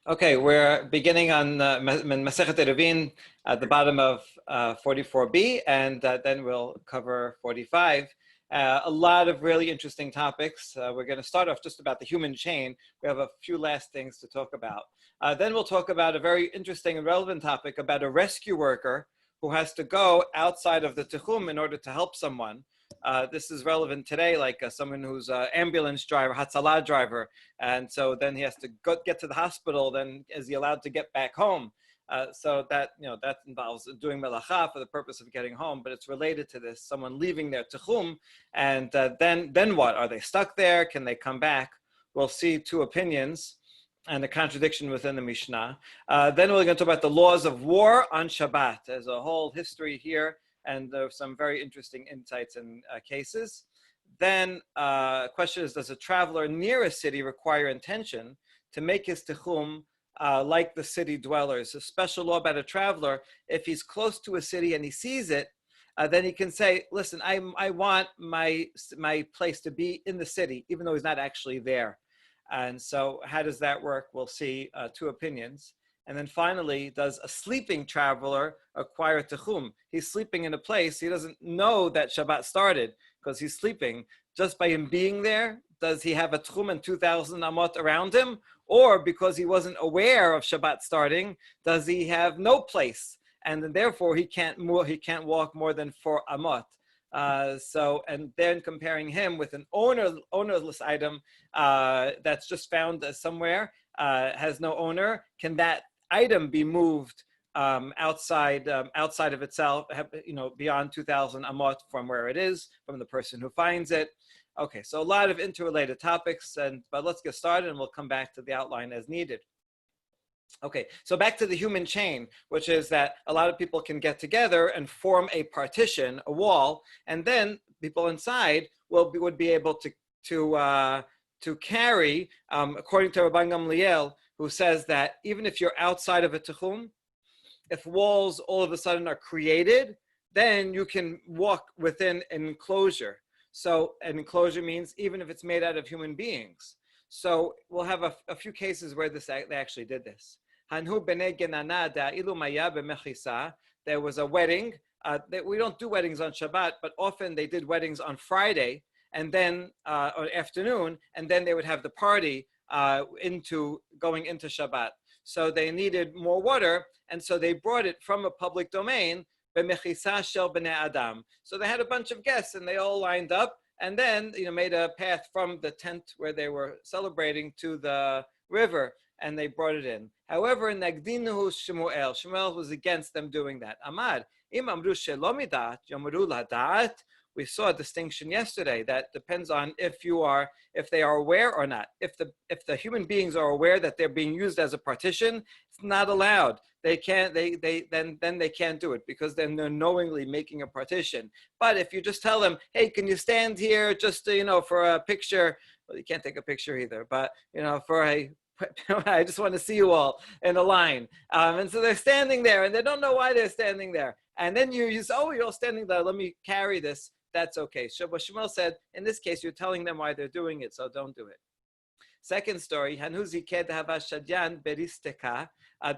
Okay, we're beginning on Masechet Eruvin at the bottom of 44b, and then we'll cover 45. A lot of really interesting topics. We're going to start off just about the human chain. We have a few last things to talk about. Then we'll talk about a very interesting and relevant topic about a rescue worker who has to go outside of the Tichum in order to help someone. This is relevant today, like someone who's an ambulance driver, Hatzalah driver, and so then he has to get to the hospital. Then is he allowed to get back home? So that that involves doing melacha for the purpose of getting home, but it's related to this: someone leaving their tichum, and then what? Are they stuck there? Can they come back? We'll see two opinions and a contradiction within the Mishnah. Then we're going to talk about the laws of war on Shabbat. There's a whole history here, and there's some very interesting insights and cases. Then question is, does a traveler near a city require intention to make his tichum like the city dwellers? A special law about a traveler: if he's close to a city and he sees it, then he can say, listen, I want my place to be in the city, even though he's not actually there. And so how does that work? We'll see two opinions. And then finally, does a sleeping traveler acquire tichum? He's sleeping in a place, he doesn't know that Shabbat started because he's sleeping. Just by him being there, does he have a tichum and 2,000 amot around him? Or because he wasn't aware of Shabbat starting, does he have no place? And then therefore he can't walk more than 4 amot. And then comparing him with an ownerless item that's just found somewhere, has no owner, can that item be moved outside of itself, beyond 2,000 amot from where it is, from the person who finds it? Okay, so a lot of interrelated topics, but let's get started and we'll come back to the outline as needed. Okay, so back to the human chain, which is that a lot of people can get together and form a partition, a wall, and then people inside would be able to carry, according to Rabban Gamliel, who says that even if you're outside of a tichum, if walls all of a sudden are created, then you can walk within an enclosure. So an enclosure means even if it's made out of human beings. So we'll have a few cases where they actually did this. There was a wedding. We don't do weddings on Shabbat, but often they did weddings on Friday and then or afternoon, and then they would have the party going into Shabbat. So they needed more water, and so they brought it from a public domain. So they had a bunch of guests, and they all lined up, and then made a path from the tent where they were celebrating to the river, and they brought it in. However, Nagdinuhu Shmuel was against them doing that. Amar, im amru shelo midat, yomru ladat. We saw a distinction yesterday that depends on if they are aware or not. If the human beings are aware that they're being used as a partition, it's not allowed. They can't. Then they can't do it because then they're knowingly making a partition. But if you just tell them, hey, can you stand here just for a picture? Well, you can't take a picture either. But I just want to see you all in a line. And so they're standing there, and they don't know why they're standing there. And then you say, oh, you're all standing there. Let me carry this. That's okay. But Shmuel said, in this case, you're telling them why they're doing it, so don't do it. Second story,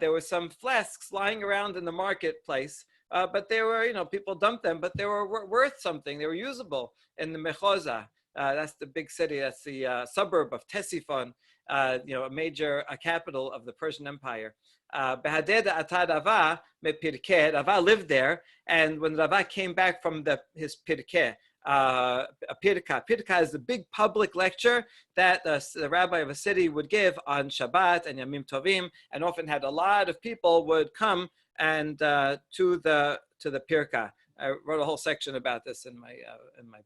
there were some flasks lying around in the marketplace, but they were, people dumped them, but they were worth something. They were usable in the Mechoza. That's the big city. That's the suburb of Ctesiphon, a major capital of the Persian Empire. Rava lived there, and when Rava came back from his pirkeh, Pirka is the big public lecture that the rabbi of a city would give on Shabbat and Yamim Tovim, and often had a lot of people would come and to the Pirka. I wrote a whole section about this in my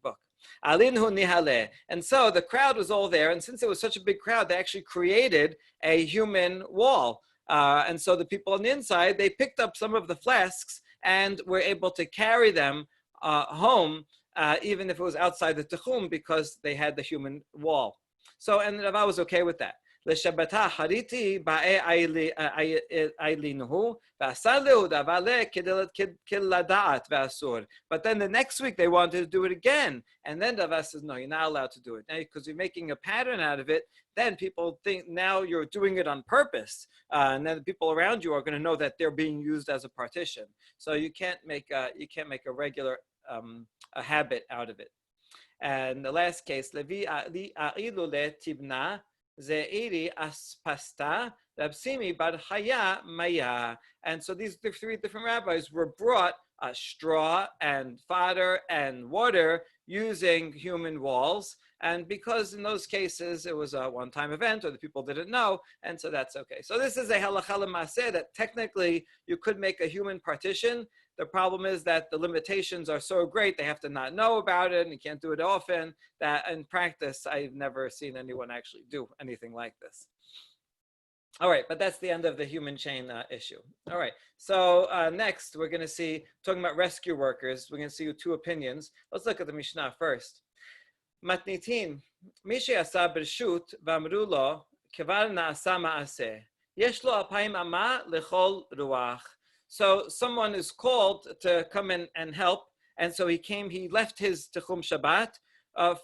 book. And so the crowd was all there, and since it was such a big crowd, they actually created a human wall. And so the people on the inside, they picked up some of the flasks and were able to carry them home, even if it was outside the tichum, because they had the human wall. So, and Rava was okay with that. לשבתה חריתי באי איילינו, ועשה להודה ועלה כלדעת ואסור. But then the next week they wanted to do it again. And then Rava says, no, you're not allowed to do it. Now, because you're making a pattern out of it, then people think now you're doing it on purpose. And then the people around you are going to know that they're being used as a partition. So you can't make a regular a habit out of it. And the last case, Levi a'ilule tibna ze'iri aspasta rabsimi bar chaya maya. And so these three different rabbis were brought straw and fodder and water using human walls. And because in those cases it was a one-time event or the people didn't know, and so that's okay. So this is a halacha l'maaseh that technically you could make a human partition. The problem is that the limitations are so great, they have to not know about it, and you can't do it often, that in practice, I've never seen anyone actually do anything like this. All right, but that's the end of the human chain issue. All right, so next, we're going to see, talking about rescue workers, we're going to see two opinions. Let's look at the Mishnah first. Matnitin, Mishi asa b'rshut v'amru lo, kevar na'asa ma'aseh, yesh lo alpayim ama lechol ruach. So someone is called to come in and help, and so he left his Techum Shabbat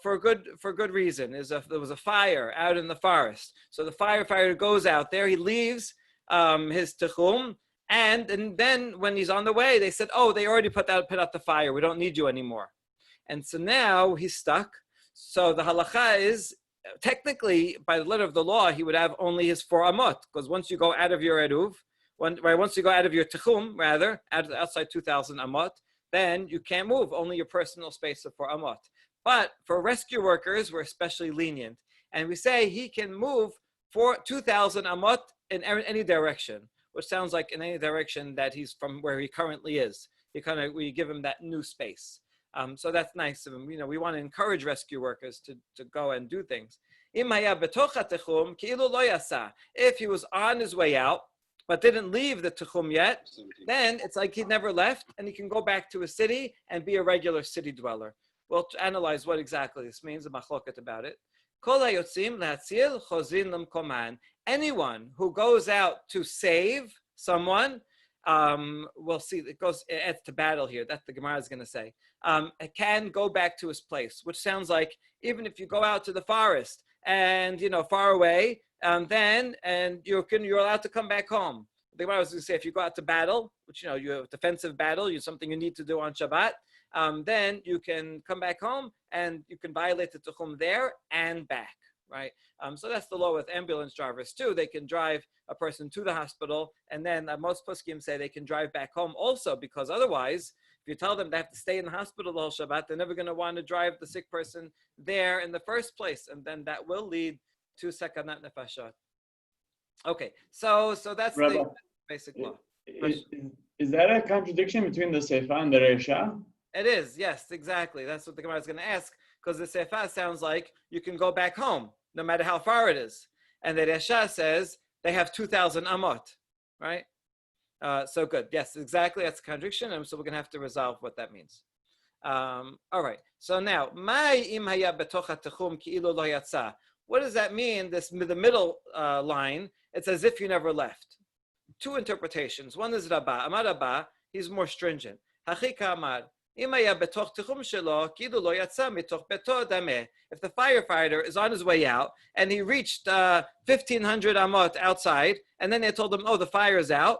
for good reason. There was a fire out in the forest. So the firefighter goes out there, he leaves his Techum, and then when he's on the way, they said, oh, they already put out the fire, we don't need you anymore. And so now he's stuck. So the halacha is, technically, by the letter of the law, he would have only his 4 amot, because once you go out of your eruv, once you go out of your techum, outside 2,000 amot, then you can't move, only your personal space of 4 amot. But for rescue workers, we're especially lenient. And we say he can move for 2,000 amot in any direction, which sounds like in any direction that he's from where he currently is. We give him that new space. So that's nice of him. We want to encourage rescue workers to go and do things. If he was on his way out, but didn't leave the Techum yet, then it's like he never left, and he can go back to a city and be a regular city dweller. We'll analyze what exactly this means, a machloket about it. Anyone who goes out to save someone, we'll see, it adds to battle here, that the Gemara is going to say, can go back to his place, which sounds like even if you go out to the forest and, far away, then you're allowed to come back home. The Gemara was going to say if you go out to battle, which you have a defensive battle, something you need to do on Shabbat, then you can come back home and you can violate the Techum there and back, right? So that's the law with ambulance drivers too. They can drive a person to the hospital, and then most poskim say they can drive back home also, because otherwise, if you tell them they have to stay in the hospital the whole Shabbat, they're never going to want to drive the sick person there in the first place, and then that will lead to sakanat nefashot. Okay, so that's Rabbi, the basic law. Is that a contradiction between the Seifa and the Reisha? It is, yes, exactly. That's what the Gemara is going to ask, because the Seifa sounds like you can go back home, no matter how far it is. And the Reisha says they have 2,000 amot, right? So good. Yes, exactly. That's a contradiction. And so we're going to have to resolve what that means. All right. So now, what does that mean? The middle line, it's as if you never left. Two interpretations. One is Rabbah. Amar Rabbah, he's more stringent. Hachika Amar. If the firefighter is on his way out and he reached 1,500 amot outside, and then they told him, oh, the fire's out,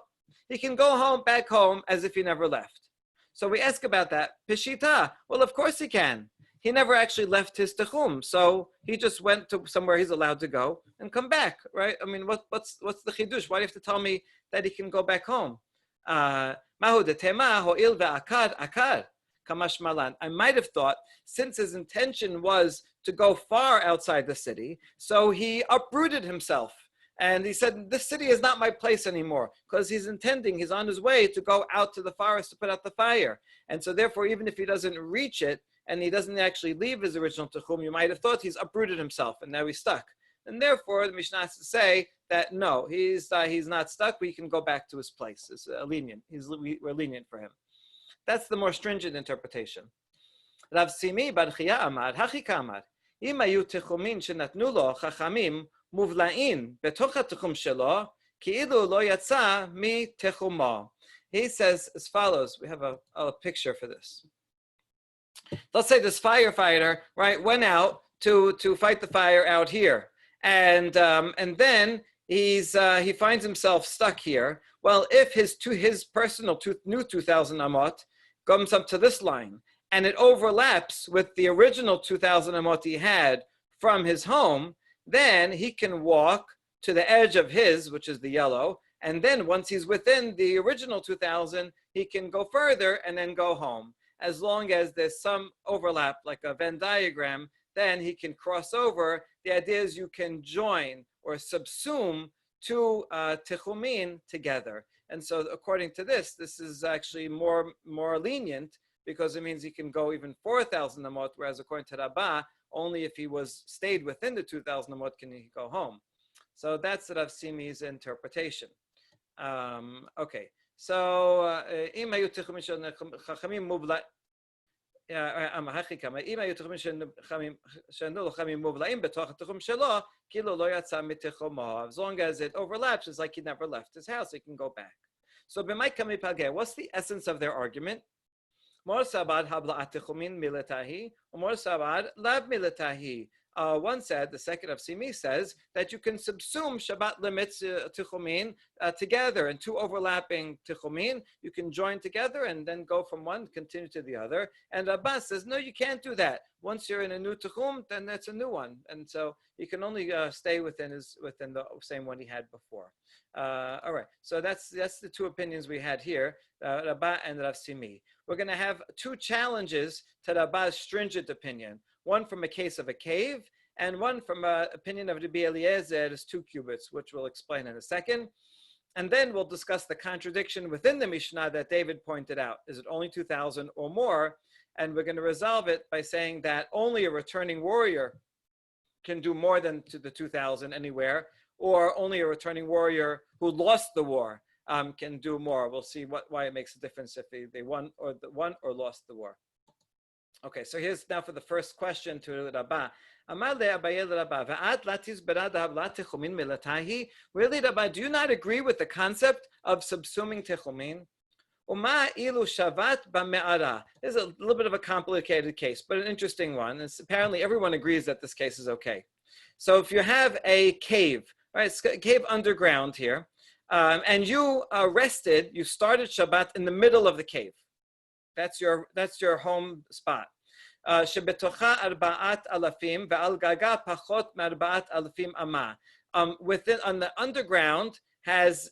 he can go back home as if he never left. So we ask about that. Peshita, well, of course he can. He never actually left his techum, so he just went to somewhere he's allowed to go and come back, right? I mean, what's the chidush? Why do you have to tell me that he can go back home? Mahu detema ho'il ve'akad akad. Kamash Malan. I might have thought, since his intention was to go far outside the city, so he uprooted himself. And he said, this city is not my place anymore, because he's on his way to go out to the forest to put out the fire. And so therefore, even if he doesn't reach it, and he doesn't actually leave his original Techum, you might have thought he's uprooted himself, and now he's stuck. And therefore, the Mishnah has to say that no, he's not stuck, but he can go back to his place. It's lenient. We're lenient for him. That's the more stringent interpretation. Rav Simi bar Chia Amar, Hachika Amar, Im hayu techumin shenatnu lo chachamim muvla'in betoch hatichum shelo, ki'ilu lo yatsa mitechuma. He says as follows. We have a picture for this. Let's say this firefighter, right, went out to fight the fire out here, and then he finds himself stuck here. Well, if his personal new 2,000 amot comes up to this line, and it overlaps with the original 2,000 amot he had from his home, then he can walk to the edge of his, which is the yellow, and then once he's within the original 2,000, he can go further and then go home. As long as there's some overlap, like a Venn diagram, then he can cross over. The idea is you can join or subsume two techumin together. And so according to this is actually more lenient, because it means he can go even 4,000 amot, whereas according to Rabbah, only if he stayed within the 2,000 amot can he go home. So that's Rav Simi's interpretation. Okay, so אם היו תחומים של חכמים מובלעים, אם היו תחומים שענו לחכמים מובלעים בתוך התחום שלו, כאילו לא יצא מתחומו. As long as it overlaps, it's like he never left his house, he can go back. So b'may kami pageh, what's the essence of their argument? Mor sabad habla'at techumin milatahi, or mor sabad lab milatahi. One said, the second of Simi says, that you can subsume Shabbat limits tichumin together, and two overlapping tichumin, you can join together and then go from one, continue to the other. And Abbas says, no, you can't do that. Once you're in a new tichum, then that's a new one. And so you can only stay within the same one he had before. All right, so that's the two opinions we had here, Rabbah and Rav Simi. We're going to have two challenges to Rabbah's stringent opinion. One from a case of a cave, and one from an opinion of Rabbi Eliezer is 2 cubits, which we'll explain in a second. And then we'll discuss the contradiction within the Mishnah that David pointed out. Is it only 2,000 or more? And we're going to resolve it by saying that only a returning warrior can do more than to the 2,000 anywhere, or only a returning warrior who lost the war can do more. We'll see why it makes a difference if they won or lost the war. Okay, so here's now for the first question to Rabbah. Really, Rabbah, do you not agree with the concept of subsuming techumin? This is a little bit of a complicated case, but an interesting one. Apparently, everyone agrees that this case is okay. So if you have a cave, right, it's a cave underground here, and you started Shabbat in the middle of the cave. That's your home spot. שבתוכה 4,000 ועל גגה פחות מ4,000 אמה. On the underground has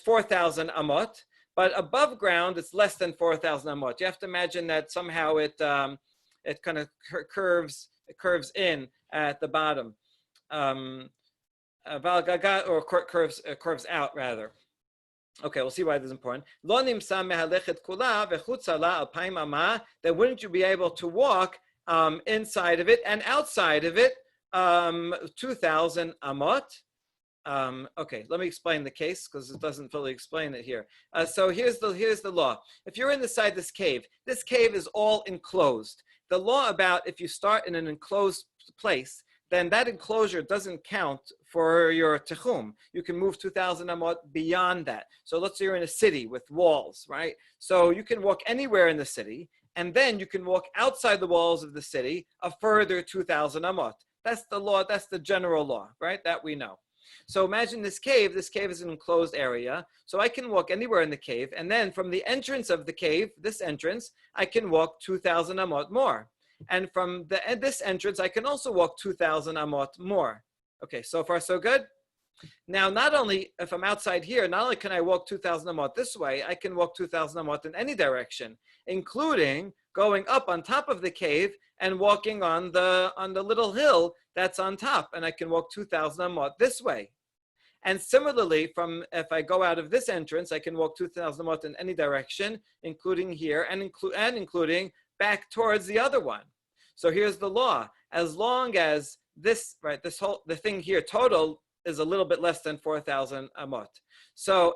4,000 amot, but above ground it's less than 4,000 amot. You have to imagine that somehow it kind of curves in at the bottom. ועל גגה, or curves out rather. Okay, we'll see why this is important. Then wouldn't you be able to walk inside of it and outside of it 2,000 amot? Okay, let me explain the case because it doesn't fully explain it here. So here's the law. If you're inside this cave is all enclosed. The law about if you start in an enclosed place, then that enclosure doesn't count for your techum. You can move 2,000 amot beyond that. So let's say you're in a city with walls, right? So you can walk anywhere in the city, and then you can walk outside the walls of the city a further 2,000 amot. That's the law, that's the general law, right? That we know. So imagine this cave is an enclosed area. So I can walk anywhere in the cave, and then from the entrance of the cave, this entrance, I can walk 2,000 amot more. And from this entrance, I can also walk 2,000 amot more. Okay, so far so good? Now, not only if I'm outside here, not only can I walk 2,000 amot this way, I can walk 2,000 amot in any direction, including going up on top of the cave and walking on the little hill that's on top, and I can walk 2,000 amot this way. And similarly, if I go out of this entrance, I can walk 2,000 amot in any direction, including here and including back towards the other one. So here's the law. As long as the thing here total is a little bit less than 4,000 amot. So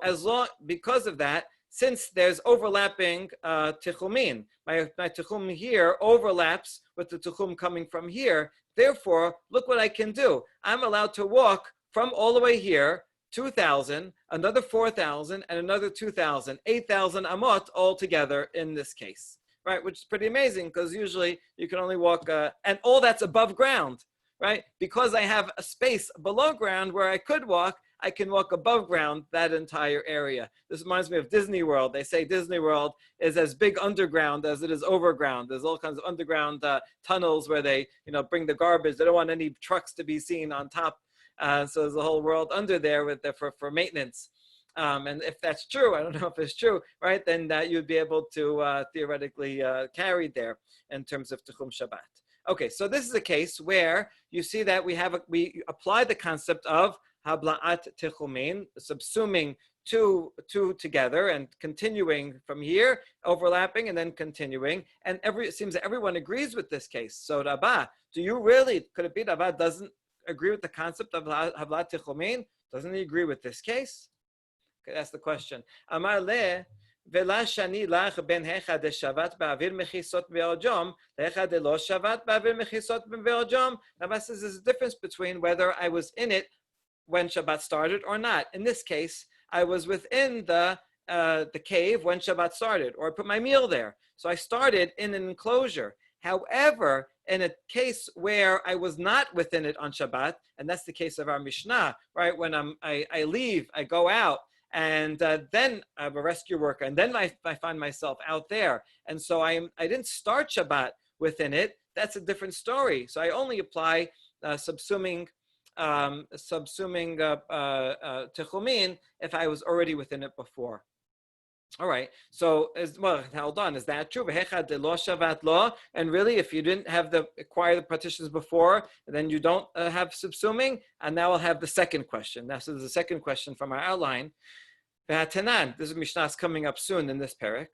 because of that, since there's overlapping tichumin, my tichum here overlaps with the tichum coming from here, Therefore, look what I can do. I'm allowed to walk from all the way here, 2,000, another 4,000, and another 2,000, 8,000 amot altogether in this case, right? Which is pretty amazing because usually you can only walk, and all that's above ground, right? Because I have a space below ground where I could walk, I can walk above ground that entire area. This reminds me of Disney World. They say Disney World is as big underground as it is overground. There's all kinds of underground tunnels where they, bring the garbage. They don't want any trucks to be seen on top. So there's a whole world under there with for maintenance. And if that's true, I don't know if it's true, right? Then you'd be able to theoretically carry there in terms of Tichum Shabbat. Okay, so this is a case where you see that we apply the concept of Habla'at Tichumin, subsuming two together and continuing from here, overlapping and then continuing. And it seems that everyone agrees with this case. So Rabbah, could it be Rabbah doesn't agree with the concept of Habla'at Tichumin? Doesn't he agree with this case? Okay, that's the question. Amar le, Vela shani lach ben hecha de shavat ba'avir mechisot be'ojom, lecha de lo shavat ba'avir mechisot be'ojom. Rabbah says there's a difference between whether I was in it when Shabbat started or not. In this case, I was within the cave when Shabbat started, or I put my meal there. So I started in an enclosure. However, in a case where I was not within it on Shabbat, and that's the case of our Mishnah, right? When I leave, I go out, and then I have a rescue worker, and then I find myself out there. And so I didn't start Shabbat within it. That's a different story. So I only apply subsuming Techumin if I was already within it before. All right. So hold on. Is that true? And really, if you didn't have acquire the partitions before, then you don't have subsuming. And now I'll have the second question. Now, so there's a second question from our outline. This is Mishnah coming up soon in this parak.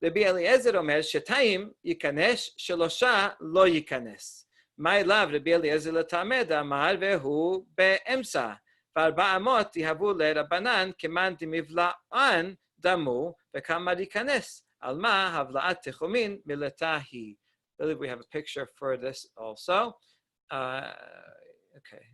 Rabbi Eliezer omer shetayim yikanesh shelosha lo yikanes. My love, Rabbi Eliezer letamed amar vehu beemsa. Varba amot yihavu leRabbanan keman dimivla'an damu v'kama yikanes. Alma havla'at tichumin miletahi. I believe we have a picture for this also. Okay.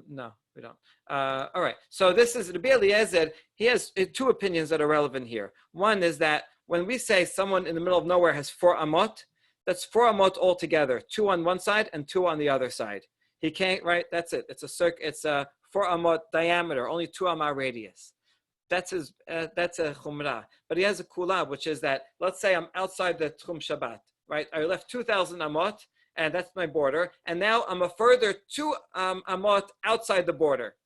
No, we don't. All right. So this is Rabbi Eliezer. He has two opinions that are relevant here. One is that when we say someone in the middle of nowhere has 4 amot, that's 4 amot altogether, 2 on one side and 2 on the other side. He can't, right? That's it. It's a 4 amot diameter, only 2 amah radius. That's a chumrah. But he has a kula, which is that, let's say I'm outside the Tchum Shabbat, right? I left 2,000 amot, and that's my border. And now I'm a further 2 amot outside the border.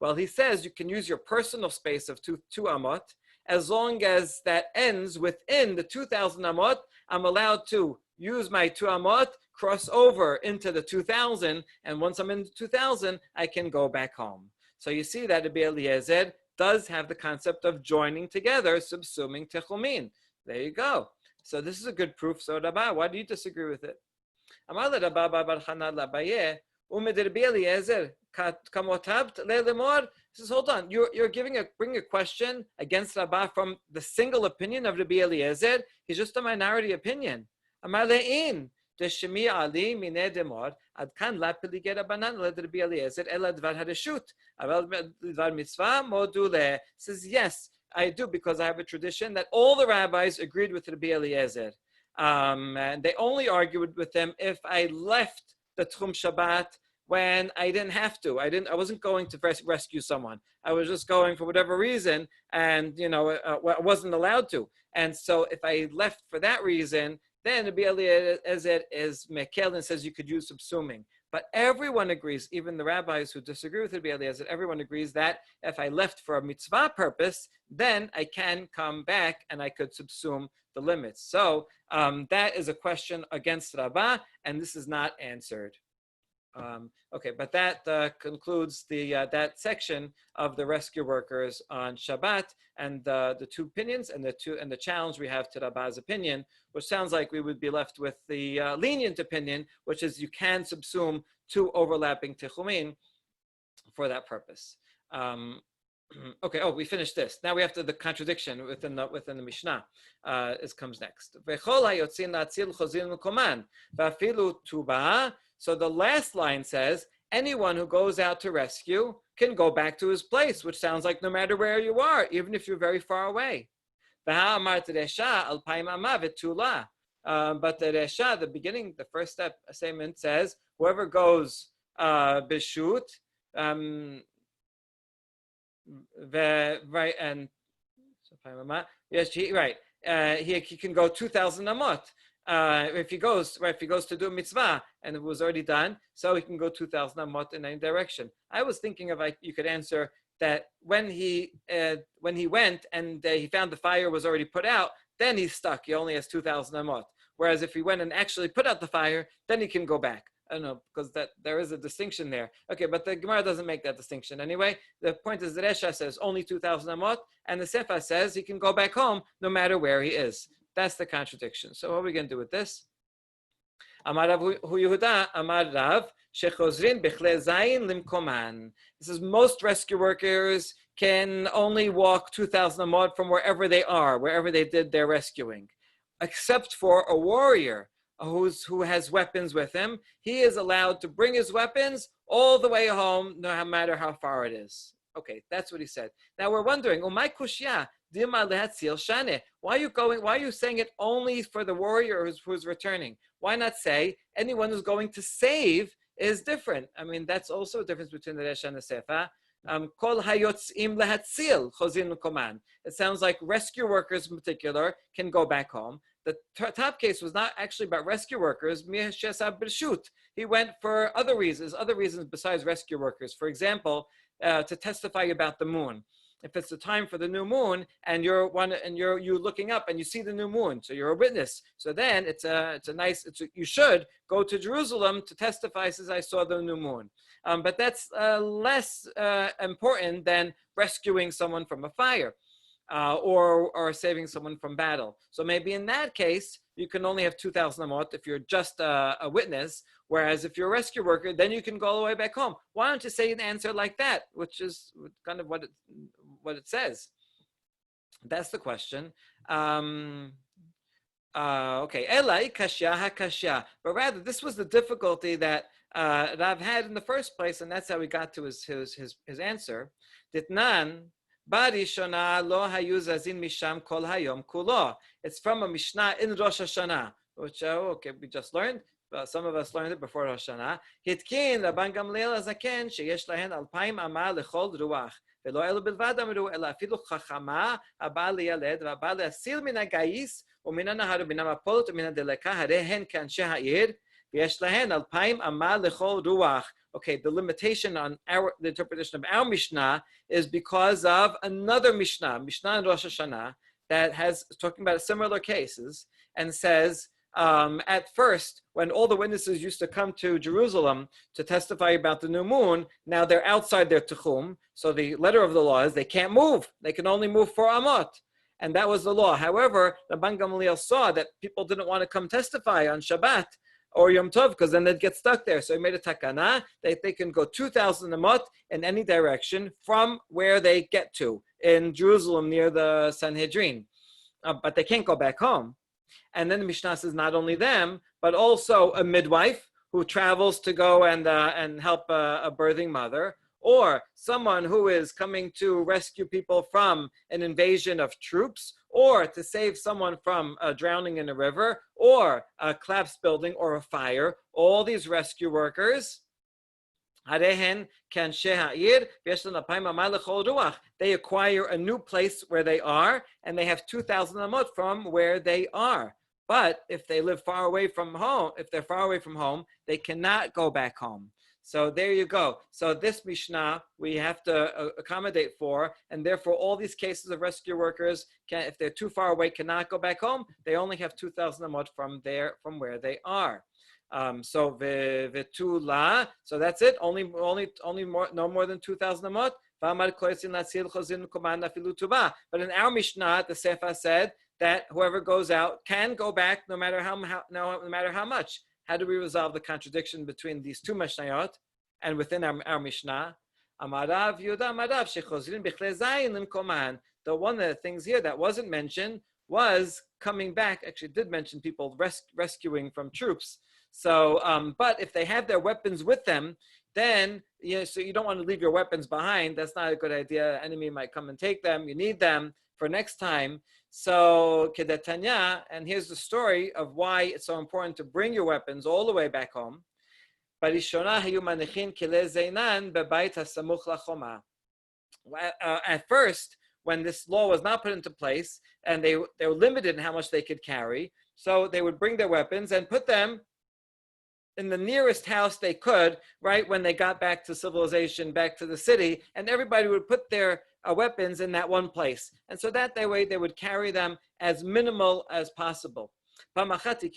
Well, he says you can use your personal space of 2 amot, as long as that ends within the 2,000 amot. I'm allowed to use my 2 amot, cross over into the 2,000, and once I'm in the 2,000, I can go back home. So you see that Rabbi Eliezer does have the concept of joining together, subsuming techumin. There you go. So this is a good proof. So Rabba, why do you disagree with it? Amar Rabba bar Chanaan l'Abaye, umed Rabbi Eliezer kamotav le'lemor. He says, hold on, you're bringing a question against Rabba from the single opinion of Rabbi Eliezer. He's just a minority opinion. Amar le'in deshemi ali minei demor ad kan la pelige Rabbanan le Rabbi Eliezer ela dvar hareshut aval dvar mitzvah module. Says, yes, I do, because I have a tradition that all the rabbis agreed with Rabbi Eliezer. And they only argued with them if I left the Tchum Shabbat when I didn't have to. I wasn't going to rescue someone. I was just going for whatever reason, and I wasn't allowed to. And so if I left for that reason, then Rabbi Eliezer is mekel and says you could use subsuming. But everyone agrees, even the rabbis who disagree with Rabbi Eliezer, everyone agrees that if I left for a mitzvah purpose, then I can come back and I could subsume the limits. So that is a question against Rabbah, and this is not answered. Okay, but that concludes that section of the rescue workers on Shabbat, and the two opinions and the challenge we have to Rabbah's opinion, which sounds like we would be left with the lenient opinion, which is you can subsume 2 overlapping tichumin for that purpose. Okay. Oh, we finished this. Now we have the contradiction within the Mishnah. It comes next. So the last line says, anyone who goes out to rescue can go back to his place, which sounds like no matter where you are, even if you're very far away. But the Resha, the beginning, the first step statement says, whoever goes bishut, right, and yes, right. He can go 2,000 amot. If he goes to do a mitzvah and it was already done, so he can go 2,000 amot in any direction. I was thinking of you could answer that when he went and he found the fire was already put out, then he's stuck. He only has 2,000 amot. Whereas if he went and actually put out the fire, then he can go back. I don't know, because that there is a distinction there. Okay, but the Gemara doesn't make that distinction anyway. The point is that Resha says only 2,000 amot, and the Sefer says he can go back home no matter where he is. That's the contradiction. So what are we going to do with this? Amar Rav Hu Yehuda, Amar Rav, Shechozrin Bichle Zayin Limkoman. This is most rescue workers can only walk 2,000 amot from wherever they are, wherever they did their rescuing, except for a warrior who has weapons with him. He is allowed to bring his weapons all the way home, no matter how far it is. Okay, that's what he said. Now we're wondering, Umay Kushya, why are you saying it only for the warrior who's returning? Why not say anyone who's going to save is different? I mean, that's also a difference between the Resha and the Sefer. Kol hayotzim lehatzil chozin koman. It sounds like rescue workers in particular can go back home. The top case was not actually about rescue workers. He went for other reasons besides rescue workers. For example, to testify about the moon. If it's the time for the new moon and you're looking up and you see the new moon, so you're a witness. So then you should go to Jerusalem to testify, says I saw the new moon. But that's less important than rescuing someone from a fire. Or saving someone from battle. So maybe in that case, you can only have 2,000 amot if you're just a witness, whereas if you're a rescue worker, then you can go all the way back home. Why don't you say an answer like that, which is kind of what it says? That's the question. Okay, Elai kashya hakashya. But rather, this was the difficulty that Rav had in the first place, and that's how he got to his answer. Ditnan. Barishona lo hayuzazin misham kol hayom kulo. It's from a Mishnah in Rosh Hashanah, which we just learned. Some of us learned it before Rosh Hashanah. Hitkin Rabban Gamliel Azaken sheyesh lahen 2,000 ama lechol ruach velo elu bilvad amru ela afilu chachama haba liyaled v'haba le'asil min hagayis u'min hanahar u'min hamapolot u'min hadeleka harehen k'anshe ha'ir v'yesh lahen 2,000 ama lechol ruach. Okay, the limitation on the interpretation of our Mishnah is because of another Mishnah in Rosh Hashanah, that has talking about similar cases and says, at first, when all the witnesses used to come to Jerusalem to testify about the new moon, now they're outside their Tuchum. So the letter of the law is they can't move. They can only move 4 amot. And that was the law. However, Rabban Gamliel saw that people didn't want to come testify on Shabbat or Yom Tov, because then they'd get stuck there. So he made a takana that they can go 2,000 amot in any direction from where they get to in Jerusalem near the Sanhedrin. But they can't go back home. And then the Mishnah says not only them, but also a midwife who travels to go and help a birthing mother, or someone who is coming to rescue people from an invasion of troops, or to save someone from drowning in a river, or a collapsed building, or a fire. All these rescue workers, they acquire a new place where they are, and they have 2,000 amot from where they are. But if they live far away from home, they cannot go back home. So there you go. So this Mishnah we have to accommodate for, and therefore all these cases of rescue workers, if they're too far away, cannot go back home. They only have 2,000 amot from where they are. So vetula. So that's it. Only more, no more than 2,000 amot. But in our Mishnah, the Sefer said that whoever goes out can go back no matter how much. How do we resolve the contradiction between these two Mishnayot and within our Mishnah? The one of the things here that wasn't mentioned was coming back. Actually, did mention people rescuing from troops. So, but if they have their weapons with them, then so you don't want to leave your weapons behind. That's not a good idea. The enemy might come and take them. You need them for next time. So Kedetanya, and here's the story of why it's so important to bring your weapons all the way back home. At first, when this law was not put into place, and they were limited in how much they could carry, so they would bring their weapons and put them in the nearest house they could, right, when they got back to civilization, back to the city, and everybody would put their weapons in that one place. And so that way they would carry them as minimal as possible. One time they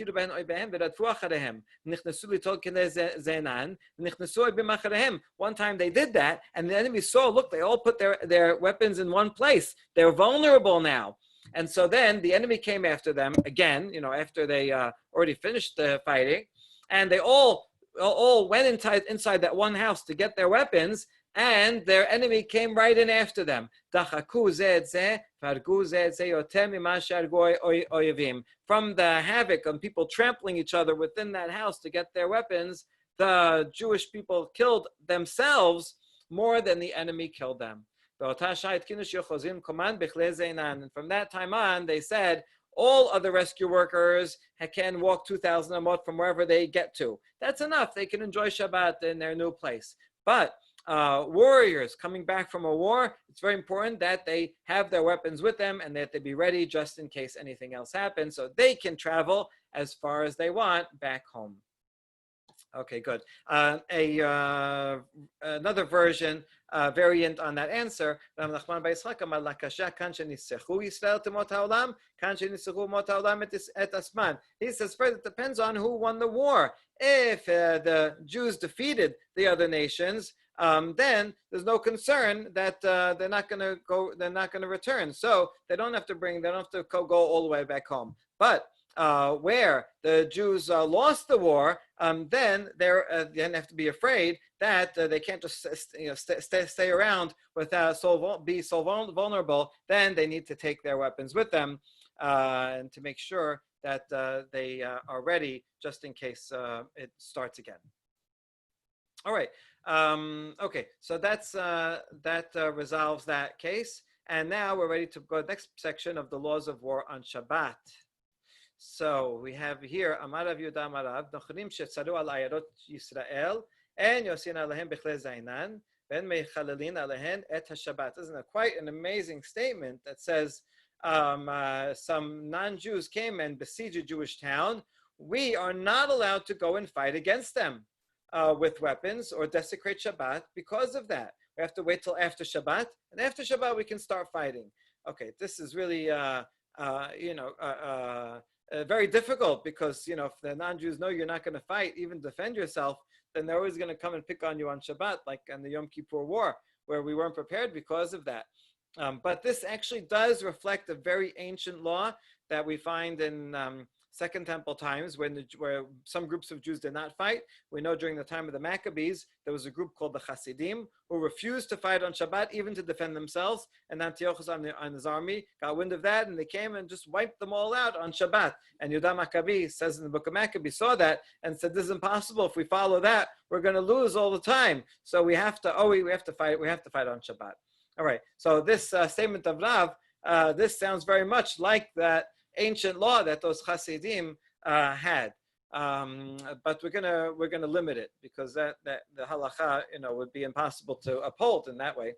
did that, and the enemy saw, look, they all put their weapons in one place. They're vulnerable now. And so then the enemy came after them again, after they already finished the fighting, and they all went inside that one house to get their weapons, and their enemy came right in after them. From the havoc of people trampling each other within that house to get their weapons, the Jewish people killed themselves more than the enemy killed them. And from that time on, they said, all other rescue workers can walk 2,000 amot from wherever they get to. That's enough. They can enjoy Shabbat in their new place. But warriors coming back from a war, it's very important that they have their weapons with them and that they be ready just in case anything else happens, so they can travel as far as they want back home. Okay, good. Another version, variant on that answer. He says further, it depends on who won the war. If the Jews defeated the other nations, then there's no concern that they're not going to go. They're not going to return. So they don't have to go all the way back home. But where the Jews lost the war, then they have to be afraid that they can't just stay around without be so vulnerable. Then they need to take their weapons with them and to make sure that they are ready just in case it starts again. All right. Okay. So that resolves that case. And now we're ready to go to the next section of the laws of war on Shabbat. So we have here Amarav Yuda Amarav Nochrim Shetzaru al Ayarot Yisrael and Yosin Alehem Bechle Zainan Ben Mechalelin Alehen et HaShabbat. Isn't that quite an amazing statement that says some non-Jews came and besieged a Jewish town? We are not allowed to go and fight against them with weapons or desecrate Shabbat because of that. We have to wait till after Shabbat, and after Shabbat we can start fighting. Okay, this is really very difficult because if the non-Jews know you're not going to fight, even defend yourself, then they're always going to come and pick on you on Shabbat, like in the Yom Kippur War, where we weren't prepared because of that. But this actually does reflect a very ancient law that we find in Second Temple times, where some groups of Jews did not fight. We know during the time of the Maccabees, there was a group called the Hasidim who refused to fight on Shabbat, even to defend themselves. And Antiochus and his army got wind of that, and they came and just wiped them all out on Shabbat. And Yehuda Maccabi says in the book of Maccabees, saw that and said, this is impossible. If we follow that, we're going to lose all the time. So we have to fight. We have to fight on Shabbat. All right. So this statement of Rav, this sounds very much like that ancient law that those Hasidim had, but we're gonna limit it because that the halacha would be impossible to uphold in that way.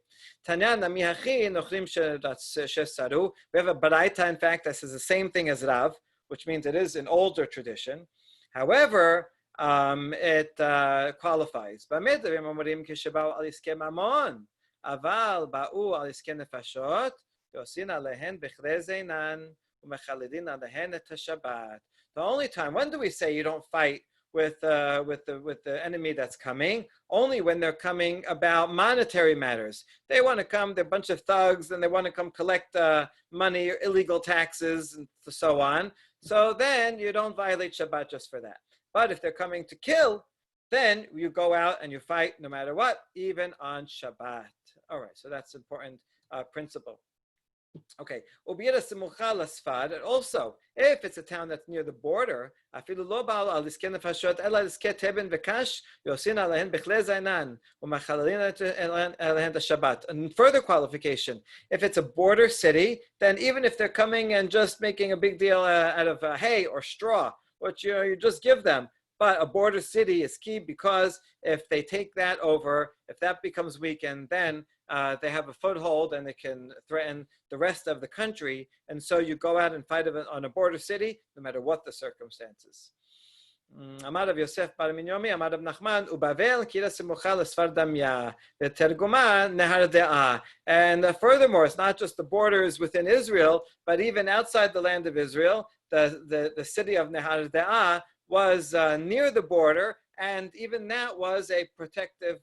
Tanyana mihachi nochrim shesaru. We have a baraita, in fact, that says the same thing as Rav, which means it is an older tradition. However, it qualifies. B'medavim omerim kishebau al iskem amon, aval ba'u al iskem nefashot, yosin alehen b'chrei zeinan. The only time, when do we say you don't fight with the enemy that's coming? Only when they're coming about monetary matters. They want to come, they're a bunch of thugs, and they want to come collect money, illegal taxes, and so on. So then you don't violate Shabbat just for that. But if they're coming to kill, then you go out and you fight no matter what, even on Shabbat. All right, so that's an important principle. Okay. And also, if it's a town that's near the border, and further qualification, if it's a border city, then even if they're coming and just making a big deal out of hay or straw, which you just give them. But a border city is key because if they take that over, if that becomes weakened, then they have a foothold and they can threaten the rest of the country. And so you go out and fight on a border city, no matter what the circumstances. אמר רב יוסף בר מיניומי, אמר רב נחמן, ובבל קהילה סמוכה לשפת דמיה, ותרגומה נהר דעה. And furthermore, it's not just the borders within Israel, but even outside the land of Israel, the city of Nehar De'ah was near the border, and even that was a protective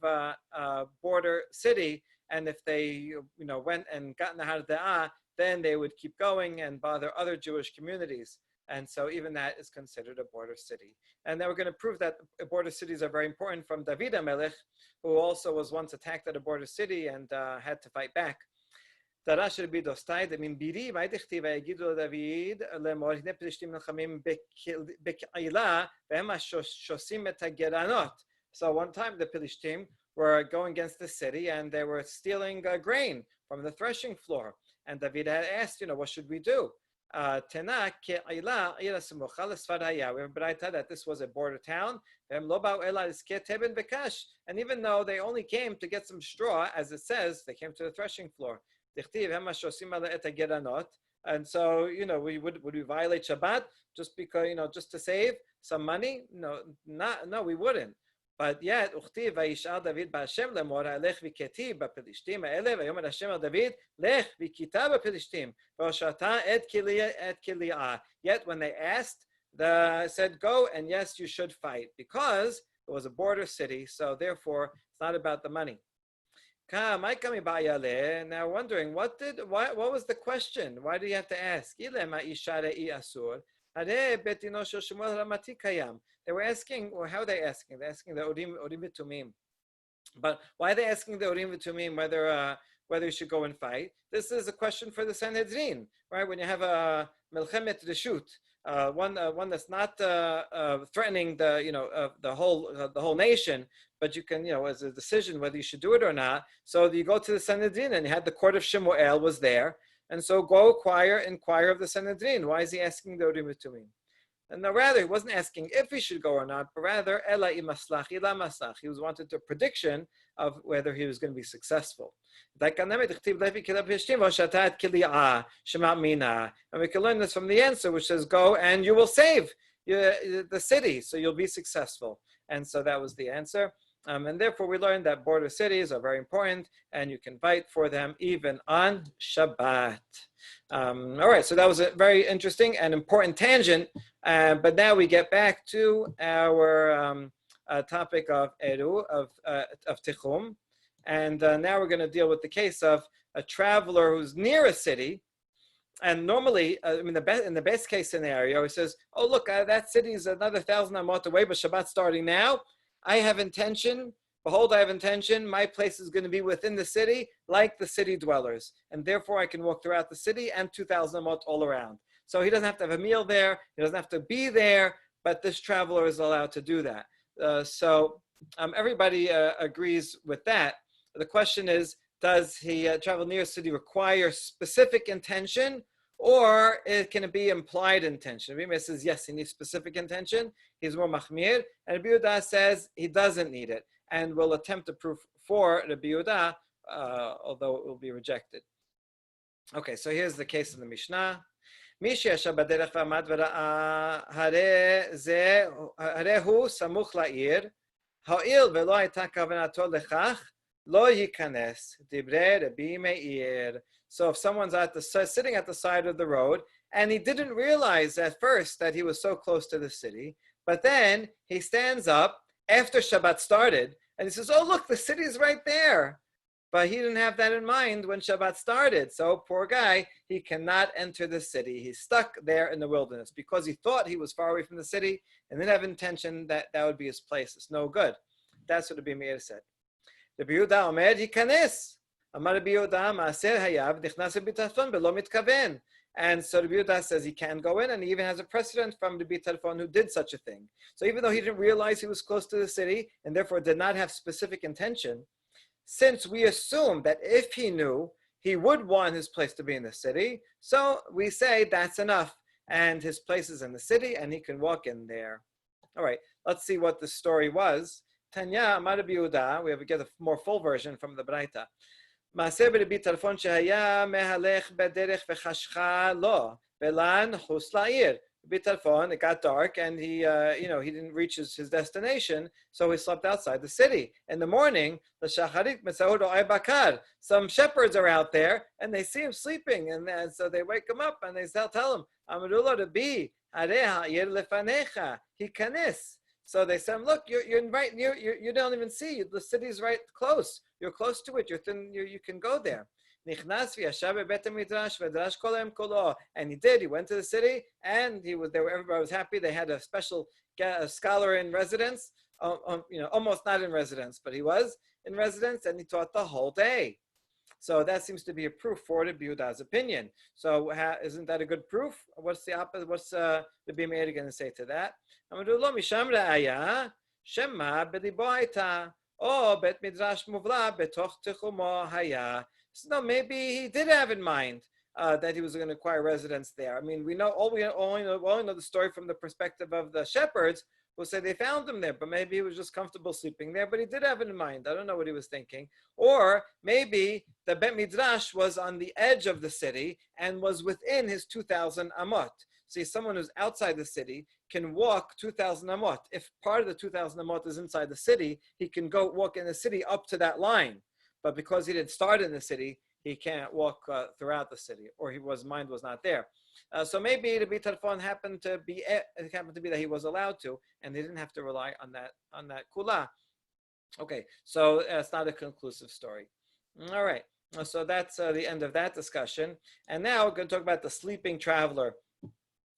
border city. And if they went and got Nehar De'ah, then they would keep going and bother other Jewish communities. And so even that is considered a border city. And then we're going to prove that border cities are very important from David HaMelech, who also was once attacked at a border city and had to fight back. דרש רבי דוסטאי דמנבירי וידכתיב ויגידו לדוד לאמור הנה פלישתים נלחמים בקהילה והם השוסים את הגרנות. So one time the Pelishtim were going against the city and they were stealing grain from the threshing floor. And David had asked, what should we do? Tena ke'ila ira semucha lesfaraya. We have a braita that this was a border town. And even though they only came to get some straw, as it says, they came to the threshing floor. And so, we would we violate Shabbat just because, just to save some money? No, we wouldn't. But yet, Uchtiv vayishal David ba'Hashem lemor halech v'keti b'Pelishtim ha'ele v'yomer Hashem al David lech v'kita b'Pelishtim v'oshata et kili'ah. Yet when they asked, said go, and yes, you should fight because it was a border city. So therefore, it's not about the money. Now wondering what was the question? Why do you have to ask? They were asking, or how are they asking? They're asking the Urim v'Tumim. But why are they asking the Urim v'Tumim whether you should go and fight? This is a question for the Sanhedrin, right? When you have a Melchemet Reshut, one that's not threatening the whole nation, but you can, as a decision whether you should do it or not. So you go to the Sanhedrin, and you had the court of Shemuel was there, and so go inquire of the Sanhedrin. Why is he asking the Urim v'Tumim? And no, rather, he wasn't asking if he should go or not, but rather, ela imaslach, ila maslach. He wanted a prediction of whether he was going to be successful. And we can learn this from the answer, which says, go and you will save the city, so you'll be successful. And so that was the answer. And therefore, we learned that border cities are very important, and you can fight for them even on Shabbat. All right, so that was a very interesting and important tangent. But now we get back to our topic of Eru, of Tichum. And now we're going to deal with the case of a traveler who's near a city. And normally, in the best case scenario, he says, oh, look, that city is another 1,000 amot away, but Shabbat's starting now. I have intention. Behold, I have intention. My place is going to be within the city, like the city dwellers. And therefore, I can walk throughout the city and 2,000 amot all around. So he doesn't have to have a meal there. He doesn't have to be there. But this traveler is allowed to do that. So everybody agrees with that. The question is, does he travel near a city require specific intention, or can it be implied intention? Rabbi says, yes, he needs specific intention. He's more machmir. And Rabbi Yehuda says he doesn't need it. And will attempt to prove for Rabbi Yehuda, although it will be rejected. Okay, so here's the case in the Mishnah. מי שישב בדרך ועמד וראה, הרי הוא סמוך לעיר, הואיל ולא הייתה כוונתו לכך, לא ייכנס, דברי רבי מאיר. So if someone's sitting at the side of the road, and he didn't realize at first that he was so close to the city, but then he stands up after Shabbat started, and he says, oh, look, the city is right there. But he didn't have that in mind when Shabbat started. So poor guy, he cannot enter the city. He's stuck there in the wilderness because he thought he was far away from the city and didn't have intention that that would be his place. It's no good. That's what the Meir said. The Yehuda Omer, he kanes. אמר רבי יהודה, מעשר היה ונכנס לביטחון ולא מתכוון. And so Rabbi Yehuda says he can go in, and he even has a precedent from Rabbi Tarfon who did such a thing. So even though he didn't realize he was close to the city, and therefore did not have specific intention, since we assume that if he knew, he would want his place to be in the city, so we say that's enough, and his place is in the city, and he can walk in there. All right, let's see what the story was. Tanya Amar Rabbi Yehuda, we have to get a more full version from the Braita. מעשה ברבי טלפון שהיה מהלך בדרך וחשכה לו, ולן חוץ לעיר. Rabbi Tarfon, it got dark, and he didn't reach his destination, so he slept outside the city. In the morning, the shacharit mesahudo ay bakar. Some shepherds are out there, and they see him sleeping, and so they wake him up, and they tell him, Amrulo Rabbi, areha yer lefanecha, hikanis. So they said, look, you're right near, you don't even see, the city's right close. You're close to it, you can go there. And he did, he went to the city, and he was there, everybody was happy. They had a special scholar in residence, almost not in residence, but he was in residence, and he taught the whole day. So that seems to be a proof for Rabbi Yehuda's opinion. So isn't that a good proof? What's the opposite? What's Rabbi Meir going to say to that? So no, maybe he did have in mind that he was going to acquire residence there. I mean, we only know the story from the perspective of the shepherds, who say they found him there, but maybe he was just comfortable sleeping there, but he did have it in mind. I don't know what he was thinking. Or maybe the Bet Midrash was on the edge of the city and was within his 2,000 amot. See, someone who's outside the city can walk 2,000 amot. If part of the 2,000 amot is inside the city, he can go walk in the city up to that line. But because he didn't start in the city, he can't walk throughout the city, or his mind was not there. So maybe the Tarfon happened to be that he was allowed to, and he didn't have to rely on that kula. Okay, so it's not a conclusive story. All right, so that's the end of that discussion. And now we're going to talk about the sleeping traveler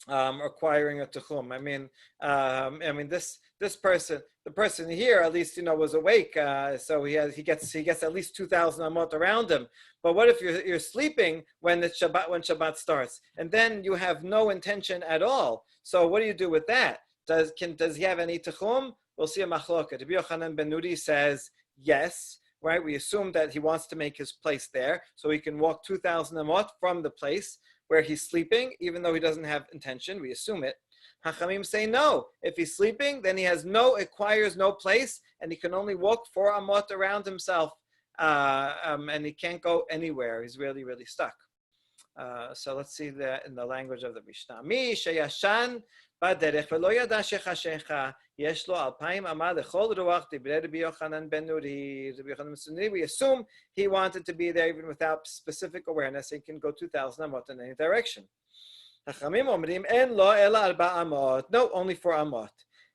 acquiring a tuchum. I mean, this person, the person here, at least was awake. So he gets at least 2,000 amot around him. But what if you're sleeping when Shabbat starts, and then you have no intention at all? So what do you do with that? Does he have any tuchum? We'll see a machloket. Rabbi Yochanan ben Nuri says yes. Right? We assume that he wants to make his place there, so he can walk 2,000 amot from the place where he's sleeping, even though he doesn't have intention. We assume it. Hachamim say no. If he's sleeping, then he acquires no place, and he can only walk 4 amot around himself, and he can't go anywhere. He's really, really stuck. So let's see that in the language of the Mishnah. Mi sheyashan b'derech v'lo yada shechashecha yesh lo 2,000 amah lechol ruach divrei Rabbi Yochanan ben Nuri. Rabbi Yochanan ben Nuri, we assume he wanted to be there even without specific awareness. He can go 2,000 amot in any direction. Hachamim omrim en lo ela 4 amot. No, only 4 amot.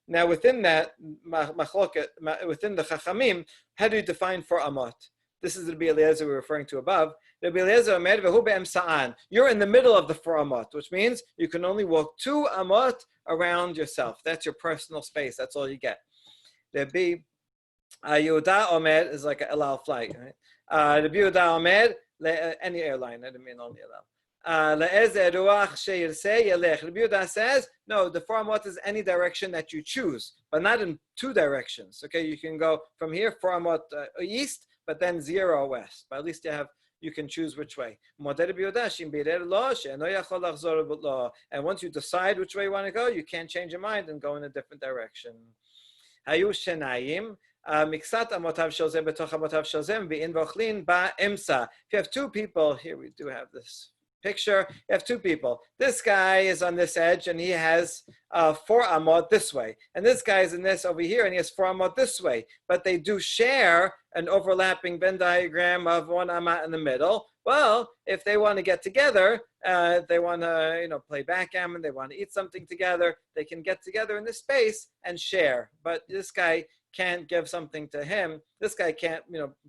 Now within that machloket, within the Chachamim, how do you define 4 amot? This is the Rabbi Eliezer we were referring to above. Rabbi Eliezer omer v'hu be'emsa'an. You're in the middle of the 4 amot, which means you can only walk 2 amot around yourself. That's your personal space. That's all you get. Rabbi Yehuda omer is like an El Al flight. Right? Rabbi Yehuda omer, any airline, I didn't mean only El Al. Le'ezer ruach sheyirseh yelech. Rabbi Yehuda says, no, the 4 amot is any direction that you choose, but not in 2 directions. Okay, you can go from here 4 amot east, but then 0 west. But at least you can choose which way. And once you decide which way you want to go, you can't change your mind and go in a different direction. If you have 2 people, here we do have this picture. You have 2 people. This guy is on this edge, and he has 4 amot this way. And this guy is in this over here, and he has 4 amot this way. But they do share an overlapping Venn diagram of 1 amot in the middle. Well, if they want to get together, they want to play backgammon, they want to eat something together, they can get together in this space and share. But this guy can't give something to him. This guy can't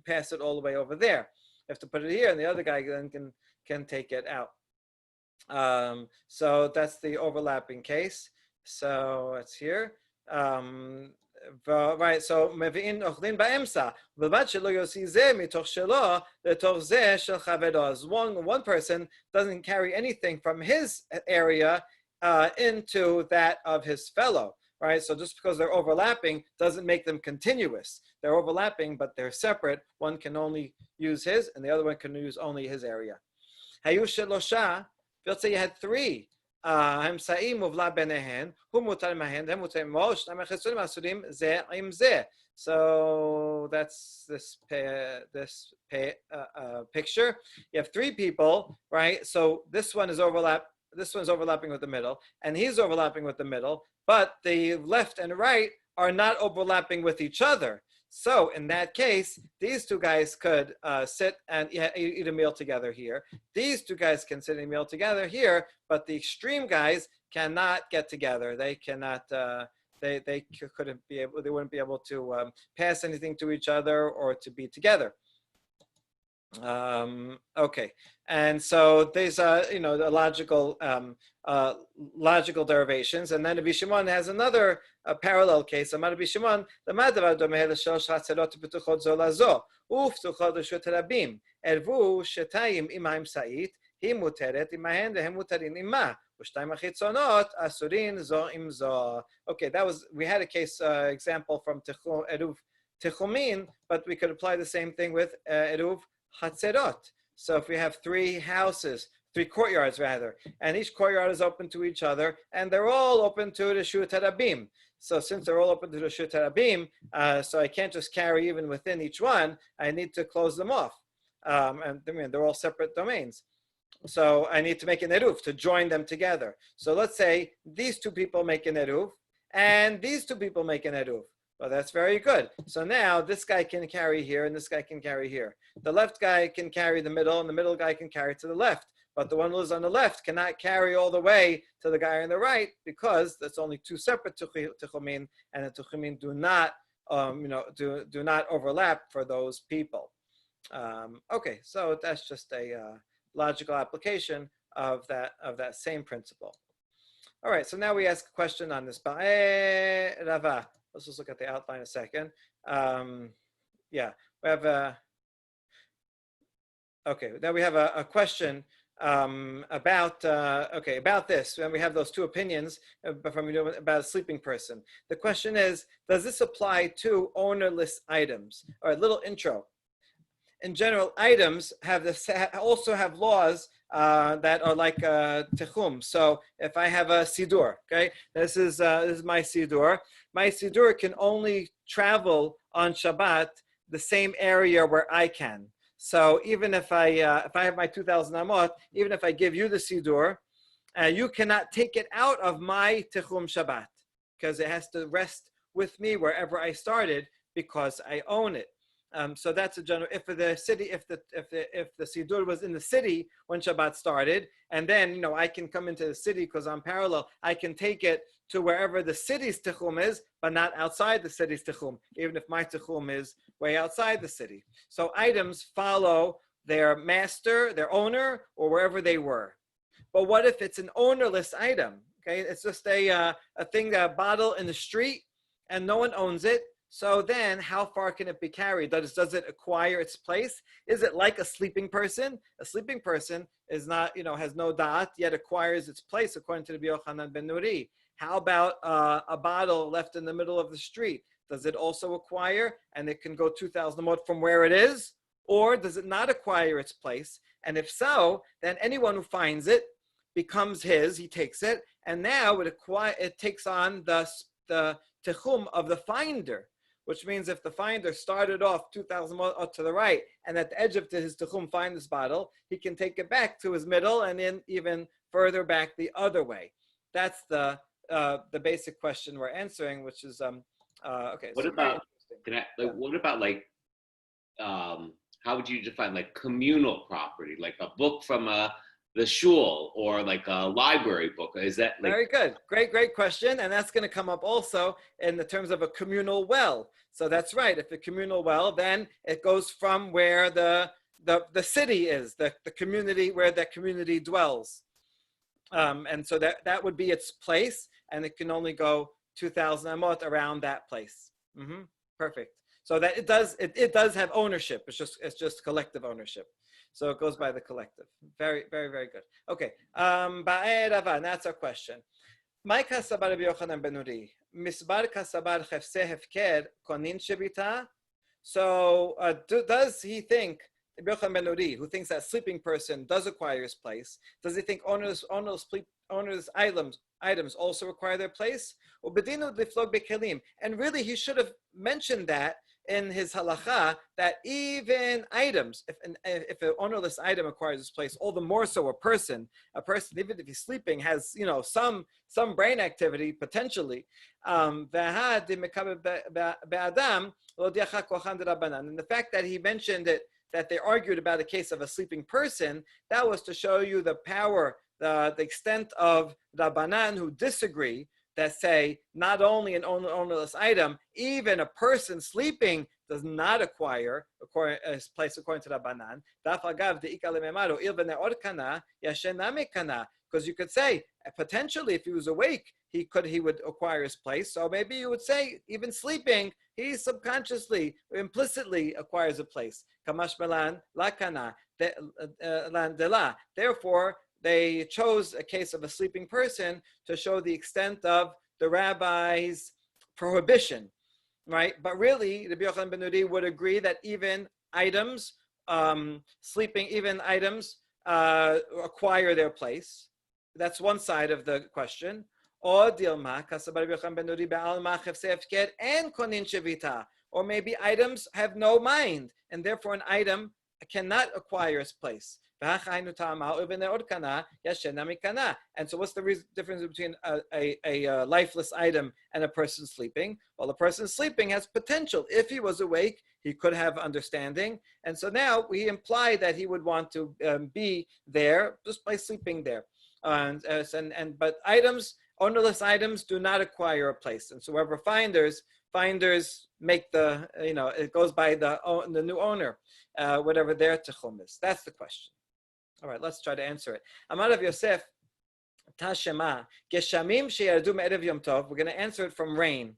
pass it all the way over there. You have to put it here, and the other guy then can take it out. So that's the overlapping case. So it's here. right, so מביאים אוכלים באמצע, ובלבד שלא יוציא זה מתוך שלו לתוך זה של חברו. As one person doesn't carry anything from his area into that of his fellow, right? So just because they're overlapping doesn't make them continuous. They're overlapping, but they're separate. One can only use his, and the other one can use only his area. היו שלושה, let's say you had three. האמצעי מובלע ביניהן, הוא מותר מהן, הם מותרים עמו, שניים החיצונים אסורים זה עם זה. So that's this picture. You have three people, right? So this one's overlapping with the middle, and he's overlapping with the middle, but the left and right are not overlapping with each other. So in that case, these two guys could sit and eat a meal together here. These two guys can sit and eat a meal together here, but the extreme guys cannot get together. They cannot. They wouldn't be able to pass anything to each other or to be together. Okay, and so these are the logical derivations, and then Rabbi Shimon has another parallel case. Amar Rabbi Shimon, למדבר דומה לשלוש חצרות פתוחות זו לזו, ופתוחות לרשות הרבים. ערבו שתיים עם האמצעית, היא מותרת עמהן והם מותרים עמה, ושתיים החיצונות אסורין זו עם זו. Okay, we had a case example from Eruv Techumin, but we could apply the same thing with Eruv Hatzerot. So if we have three courtyards rather, and each courtyard is open to each other, and they're all open to the Reshut Harabim. So since they're all open to the Reshut Harabim, so I can't just carry even within each one, I need to close them off. And they're all separate domains. So I need to make an eruv to join them together. So let's say these two people make an eruv, and these two people make an eruv. Well, that's very good. So now this guy can carry here, and this guy can carry here. The left guy can carry the middle, and the middle guy can carry to the left. But the one who is on the left cannot carry all the way to the guy on the right because that's only two separate techumin, and the techumin do not overlap for those people. Okay, so that's just a logical application of that same principle. All right, so now we ask a question on this. Rava. Let's just look at the outline a second. Yeah, we have now we have a question about this. And we have those two opinions about a sleeping person. The question is, does this apply to ownerless items? All right, little intro. In general, items also have laws that are like techum. So if I have a sidur, okay, this is my sidur. My sidur can only travel on Shabbat the same area where I can. So even if I have my 2,000 amot, even if I give you the sidur, you cannot take it out of my techum Shabbat because it has to rest with me wherever I started because I own it. So that's a general. If the sidur was in the city when Shabbat started, and then I can come into the city because I'm parallel, I can take it to wherever the city's techum is, but not outside the city's techum, even if my techum is way outside the city. So items follow their master, their owner, or wherever they were. But what if it's an ownerless item? Okay, it's just a bottle in the street, and no one owns it. So then how far can it be carried? Does it acquire its place? Is it like a sleeping person? A sleeping person is not, has no da'at, yet acquires its place according to the Yochanan ben Nuri. How about a bottle left in the middle of the street? Does it also acquire and it can go 2,000 amot from where it is? Or does it not acquire its place? And if so, then anyone who finds it becomes his, he takes it, and now it takes on the techum of the finder. Which means if the finder started off 2,000 to the right, and at the edge of his techum find this bottle, he can take it back to his middle, and then even further back the other way. That's the basic question we're answering, which is okay. What about how would you define communal property, like a book from the shul or like a library book? Is that very good? Great question, and that's going to come up also in the terms of a communal well. So that's right. If a communal well, then it goes from where the city is, the community where that community dwells, and so that would be its place, and it can only go 2,000 amot around that place. Perfect. So that it does have ownership. It's just collective ownership. So it goes by the collective. Very, very, very good. Okay. That's our question. My kasabar Rabbi Yochanan ben Nuri. Misbar kasabar chefse hefker konin shebita. So does he think, Rabbi Yochanan ben Nuri, who thinks that sleeping person does acquire his place, does he think owners items also acquire their place? And really, he should have mentioned that in his halacha, that even items, if an ownerless item acquires its place, all the more so a person, even if he's sleeping, has some brain activity potentially. And the fact that he mentioned it, that they argued about a case of a sleeping person, that was to show you the power, the extent of Rabbanan who disagree, that say not only an ownerless item, even a person sleeping does not acquire his place according to Rabbanan. Because you could say potentially if he was awake, he would acquire his place. So maybe you would say even sleeping, he subconsciously, implicitly acquires a place. Kamash melan lakana landela. Therefore, they chose a case of a sleeping person to show the extent of the rabbi's prohibition, right? But really, Rabbi Yochanan ben Nuri would agree that even items, acquire their place. That's one side of the question. Or maybe items have no mind, and therefore an item cannot acquire its place. And so what's the difference between a lifeless item and a person sleeping? Well, the person sleeping has potential. If he was awake, he could have understanding. And so now we imply that he would want to be there just by sleeping there. But ownerless items do not acquire a place. And so whoever finders make it goes by the new owner, whatever their techum is. That's the question. All right, let's try to answer it. Amar Rav Yosef, Tashema, Geshamim sheyardu me'erev Yom Tov. We're going to answer it from rain.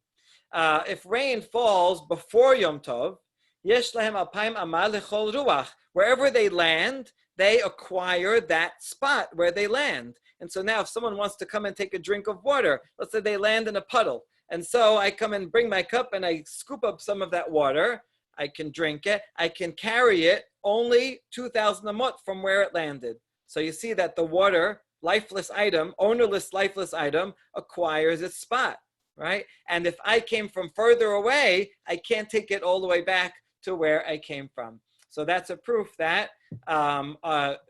If rain falls before Yom Tov, yesh lahem alpaim amah lechol ruach. Wherever they land, they acquire that spot where they land. And so now if someone wants to come and take a drink of water, let's say they land in a puddle. And so I come and bring my cup and I scoop up some of that water. I can drink it. I can carry it only 2,000 amot from where it landed. So you see that the water, ownerless lifeless item, acquires its spot, right? And if I came from further away, I can't take it all the way back to where I came from. So that's a proof that that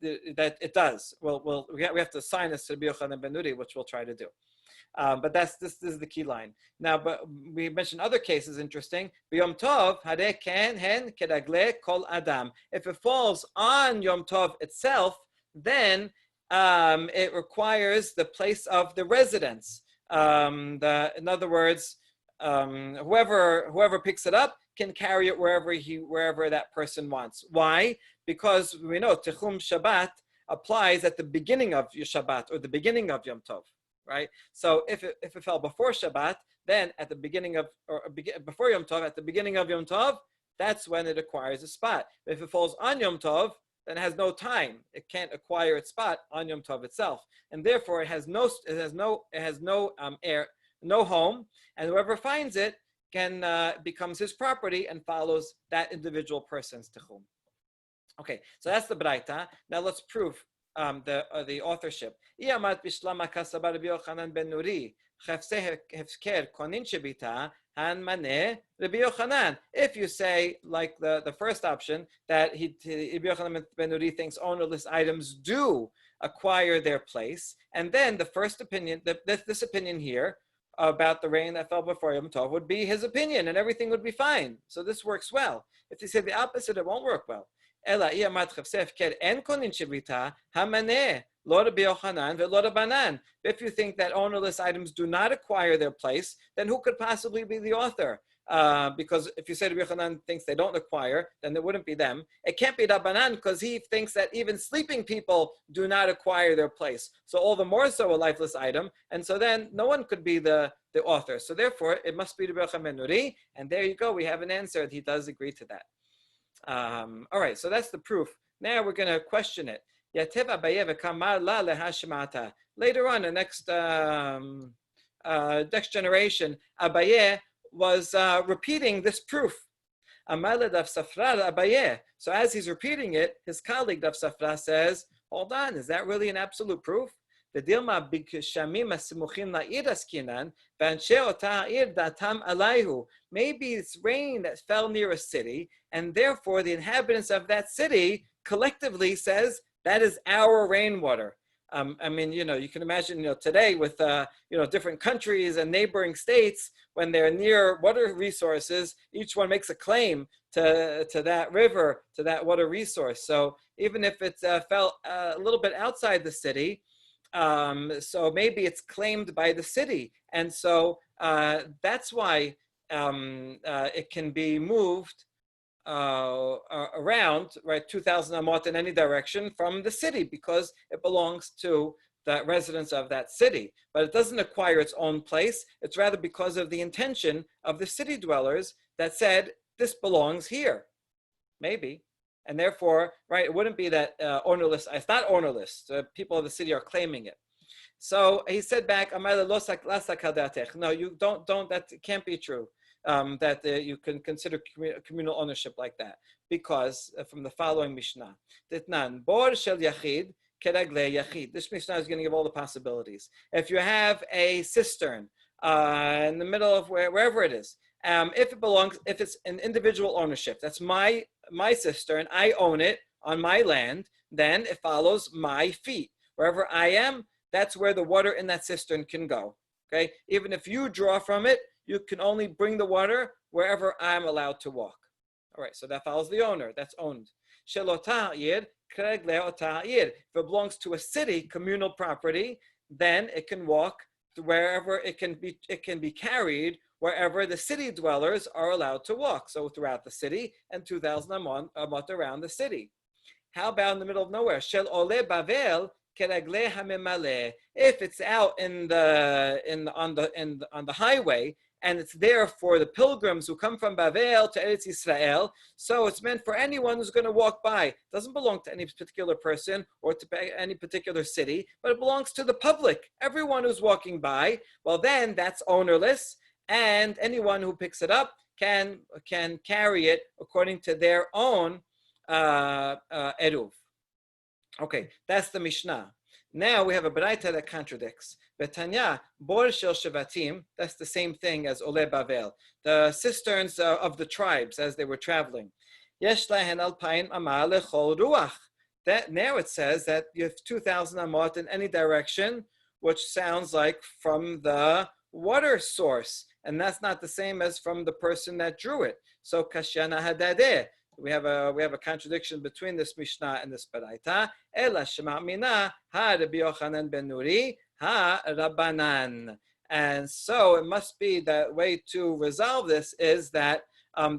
it does. Well, we have to assign this to Rabbi Yochanan ben Nuri, which we'll try to do. But this is the key line. Now, but we mentioned other cases interesting. Yom Tov, hare ken hen kedagle kol adam. If it falls on Yom Tov itself, then it requires the place of the residence. In other words, whoever picks it up can carry it wherever that person wants. Why? Because we know Techum Shabbat applies at the beginning of your Shabbat or the beginning of Yom Tov. Right. So if it fell before Shabbat, then at the beginning of before Yom Tov, at the beginning of Yom Tov, that's when it acquires a spot. But if it falls on Yom Tov, then it has no time. It can't acquire its spot on Yom Tov itself, and therefore it has no home, and whoever finds it can becomes his property and follows that individual person's tichum. Okay, so that's the braita. Now let's prove the authorship. If you say, like the first option, that Rabbi Yochanan ben Nuri thinks ownerless items do acquire their place, and then the first opinion, this opinion here about the rain that fell before Yom Tov would be his opinion, and everything would be fine. So this works well. If you say the opposite, it won't work well. If you think that ownerless items do not acquire their place, then who could possibly be the author? because if you say Rabbi Yochanan thinks they don't acquire, then it wouldn't be them. It can't be Rabbanan because he thinks that even sleeping people do not acquire their place. So all the more so a lifeless item. And so then no one could be the author. So therefore, it must be Rabbi Yochanan ben Nuri. And there you go. We have an answer. He does agree to that. All right. So that's the proof. Now we're going to question it. Later on, the next generation, Abaye was repeating this proof. So as he's repeating it, his colleague Daf Safra says, hold on, is that really an absolute proof? Maybe it's rain that fell near a city, and therefore the inhabitants of that city collectively says, that is our rainwater. I mean, you can imagine, today with, different countries and neighboring states, when they're near water resources, each one makes a claim to that river, to that water resource. So even if it fell a little bit outside the city, so maybe it's claimed by the city. And so that's why it can be moved around, right, 2,000 amot in any direction from the city because it belongs to the residents of that city. But it doesn't acquire its own place. It's rather because of the intention of the city dwellers that said, this belongs here, maybe. And therefore, right, it wouldn't be that ownerless. It's not ownerless. The people of the city are claiming it. So he said back, no, you don't, that can't be true. That you can consider communal ownership like that, because from the following Mishnah, Titnan bor shel yachid keragle yachid. This Mishnah is going to give all the possibilities. If you have a cistern in the middle of wherever it is, if it's an individual ownership, that's my cistern, I own it on my land, then it follows my feet. Wherever I am, that's where the water in that cistern can go. Okay, even if you draw from it, you can only bring the water wherever I'm allowed to walk. All right, so that follows the owner. That's owned. If it belongs to a city, communal property, then it can walk wherever it can be carried wherever the city dwellers are allowed to walk. So throughout the city and 2,000 amot around the city. How about in the middle of nowhere? Shel ole bavel. If it's out on the highway and it's there for the pilgrims who come from Bavel to Eretz Yisrael, so it's meant for anyone who's going to walk by. It doesn't belong to any particular person or to any particular city, but it belongs to the public, everyone who's walking by. Well, then that's ownerless, and anyone who picks it up can carry it according to their own eruv. Okay, that's the Mishnah. Now we have a Baraita that contradicts. Betanya, bor shel shevatim, that's the same thing as Ole Bavel, the cisterns of the tribes as they were traveling. Yesh lahen alpayin amah lechol ruach. That now it says that you have 2,000 amot in any direction, which sounds like from the water source, and that's not the same as from the person that drew it. So kashyana hadadeh. We have a contradiction between this Mishnah and this Baraita. Ela shema mina ha Rabbi Yochanan ben Nuri ha Rabbanan. And so it must be that way to resolve this is that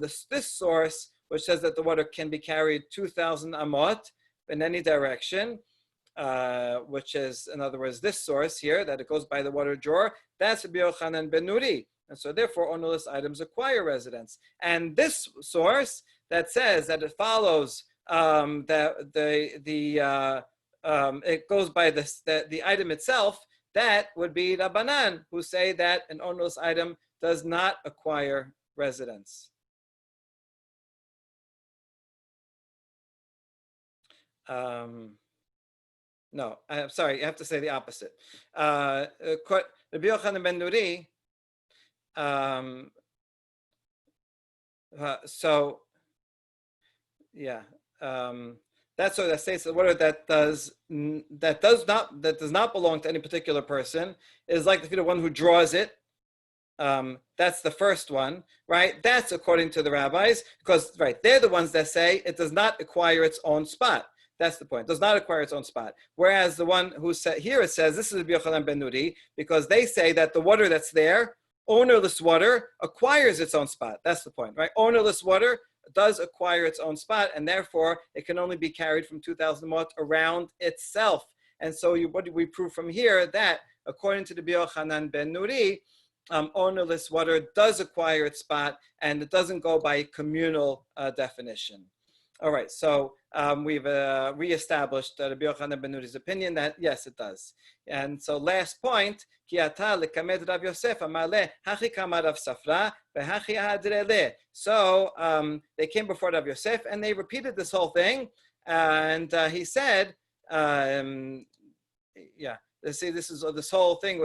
this source, which says that the water can be carried 2,000 amot in any direction, which is, in other words, this source here, that it goes by the water drawer, that's Rabbi Yochanan ben Nuri. And so therefore, ownerless items acquire residence. And this source that says that it follows that it goes by the item itself, that would be Rabbanan, who say that an ownerless item does not acquire residence. No, I'm sorry, you have to say the opposite. Rabbi Yochanan ben Nuri, so yeah, that's what that states. The water that does not belong to any particular person is like the one who draws it. That's the first one, right? That's according to the rabbis, because right, they're the ones that say it does not acquire its own spot. That's the point. It does not acquire its own spot. Whereas the one who said here, it says this is Rabbi Yochanan ben Nuri, because they say that the water that's there ownerless water acquires its own spot. That's the point, right? Ownerless water does acquire its own spot, and therefore it can only be carried from 2,000 amot around itself. And so what do we prove from here? That according to the Yochanan ben Nuri, ownerless water does acquire its spot, and it doesn't go by communal definition. All right, so we've reestablished Rabbi Yochanan ben Nuri's opinion that yes, it does. And so last point, so they came before Rav Yosef and they repeated this whole thing, and he said, see, this is this whole thing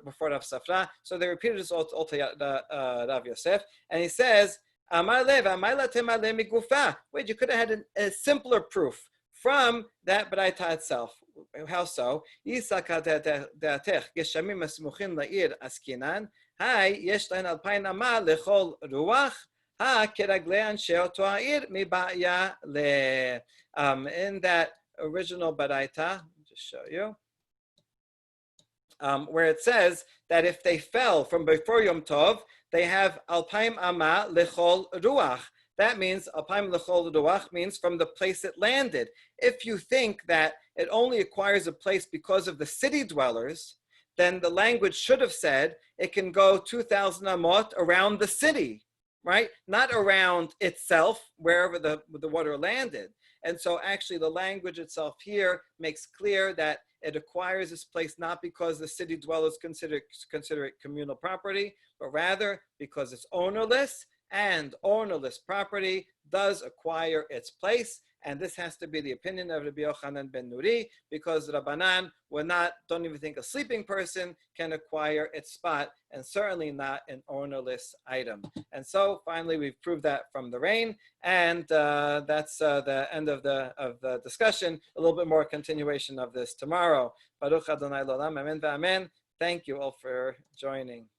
before Rav Safra. So they repeated this all to Rav Yosef, and he says, wait, you could have had a simpler proof from that Baraita itself. How so? In that original Baraita, just show you, where it says that if they fell from before Yom Tov, they have alpaim ama lechol ruach. That means alpaim lechol ruach means from the place it landed. If you think that it only acquires a place because of the city dwellers, then the language should have said it can go 2,000 amot around the city, right? Not around itself, wherever the water landed. And so actually the language itself here makes clear that it acquires this place not because the city dwellers consider it communal property, but rather because it's ownerless, and ownerless property does acquire its place. And this has to be the opinion of Rabbi Yochanan ben Nuri, because Rabbanan don't even think a sleeping person can acquire its spot, and certainly not an ownerless item. And so finally, we've proved that from the rain, and that's the end of the discussion. A little bit more continuation of this tomorrow. Baruch Adonai L'olam, amen v'amen. Thank you all for joining.